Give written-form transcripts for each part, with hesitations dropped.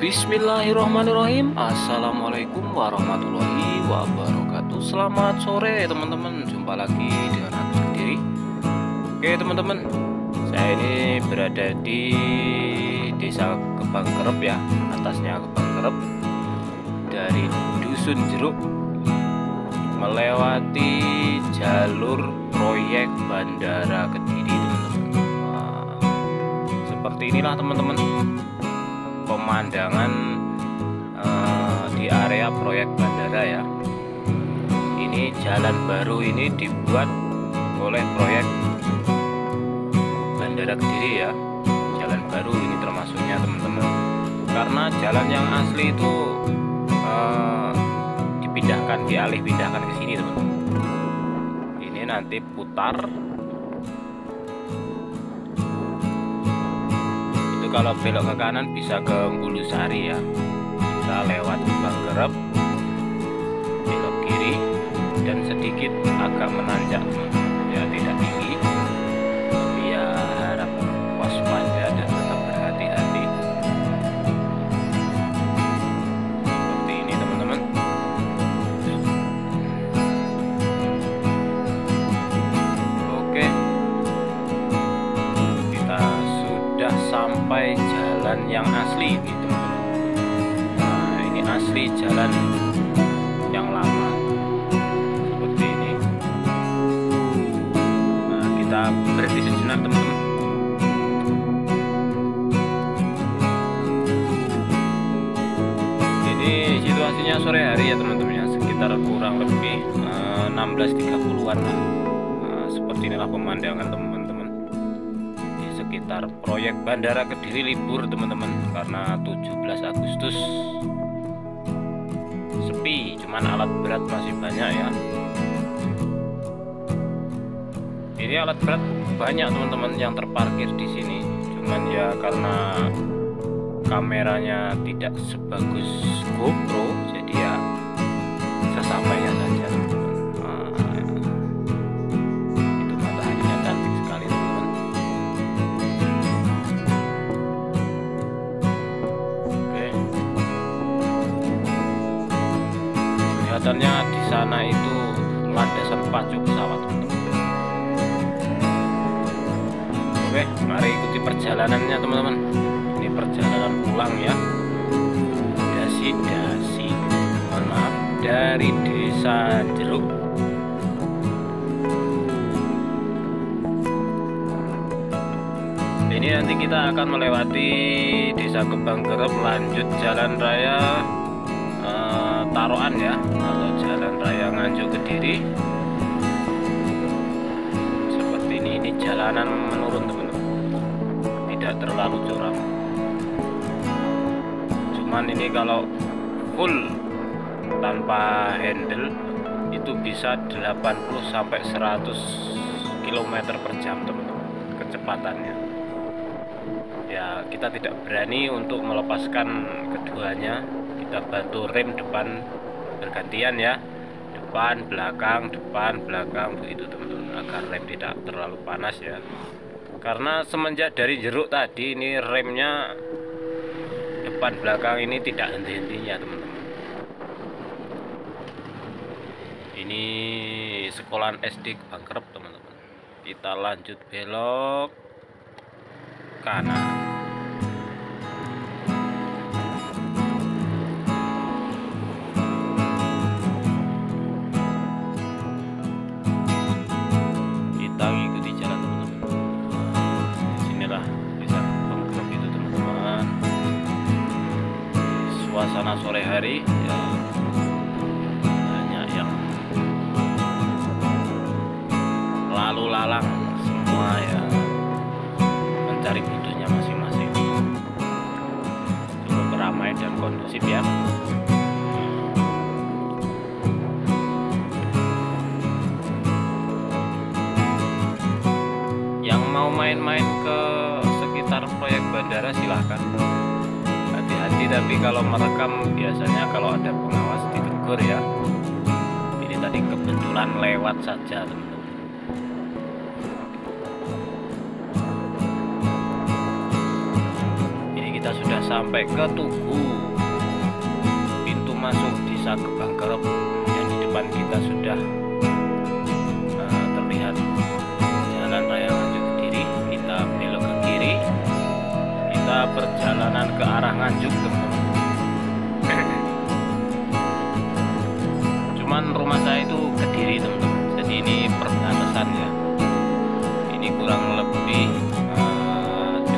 Bismillahirrahmanirrahim. Assalamualaikum warahmatullahi wabarakatuh. Selamat sore teman-teman. Jumpa lagi dengan aku sendiri. Oke teman-teman, saya ini berada di Desa Kebangkerep ya. Atasnya Kebangkerep, dari Dusun Jeruk melewati jalur proyek Bandara Kediri teman-teman. Nah, seperti inilah teman-teman pemandangan di area proyek bandara ya. Ini jalan baru ini dibuat oleh proyek Bandara Kediri ya. Jalan baru ini termasuknya teman-teman, karena jalan yang asli itu dialih pindahkan ke sini teman-teman. Ini nanti putar. Kalau belok ke kanan bisa ke Bulusari ya, kita lewat Kebangkerep, belok kiri dan sedikit agak menanjak ya, tidak tinggi, tapi ya harap waspada dan tetap berhati-hati seperti ini teman-teman. Oke, kita sudah sampai jalan yang asli ini teman-teman. Nah, ini asli jalan yang lama seperti ini. Nah, kita berhenti sejenak teman-teman. Ini situasinya sore hari ya teman-teman ya, sekitar kurang lebih 16.30-an lah. Nah, seperti inilah pemandangan teman-teman. Sekitar proyek Bandara Kediri libur teman-teman, karena 17 Agustus sepi, cuman alat berat masih banyak ya. Ini alat berat banyak teman-teman yang terparkir di sini, cuman ya karena kameranya tidak sebagus GoPro, jadi ya sesampainya saja teman-teman. Itu mataharinya cantik sekali teman-teman. Kelihatannya di sana itu landasan pacu pesawat teman-teman. Oke, mari ikuti perjalanannya teman-teman. Ini perjalanan pulang ya, dasi maaf, dari Desa Jeruk. Ini nanti kita akan melewati Desa Kebangkerep, lanjut jalan raya Taroan ya, atau jalan raya Nganjuk Kediri. Seperti ini jalanan menurun teman-teman, tidak terlalu curam. Cuman ini kalau full tanpa handle itu bisa 80 sampai 100 km per jam teman-teman kecepatannya. Ya, kita tidak berani untuk melepaskan keduanya. Kita bantu rem depan bergantian ya, depan belakang begitu teman-teman, agar rem tidak terlalu panas ya. Karena semenjak dari Jeruk tadi ini remnya depan belakang ini tidak henti-hentinya teman-teman. Ini sekolahan SD Kebangkerep teman-teman. Kita lanjut belok kanan. Suasana sore hari ya, banyak yang lalu lalang semua ya, mencari butuhnya masing-masing. Cukup ramai dan kondusif ya. Yang mau main-main ke sekitar proyek bandara silahkan. Hati-hati, tapi kalau merekam biasanya kalau ada pengawas ditegur ya. Ini tadi kebetulan lewat saja teman-teman. sudah sampai ke Tugu, pintu masuk Desa Gebang-Gerep, dan di depan kita sudah terlihat jalan raya Nganjuk Kediri. Kita belok ke kiri, kita perjalanan ke arah Nganjuk, teman-teman. Cuman rumah saya itu Kediri, teman-teman, jadi ini perbatasan ya. Ini kurang lebih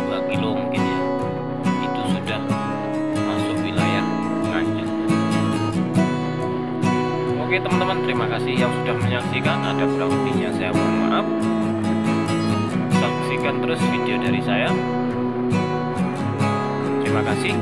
2 kilo mungkin ya, itu sudah masuk wilayah Nganjuk. Oke teman-teman, terima kasih yang sudah menyaksikan. Ada kurang lebihnya saya mohon maaf. Saksikan terus video dari saya. Terima kasih.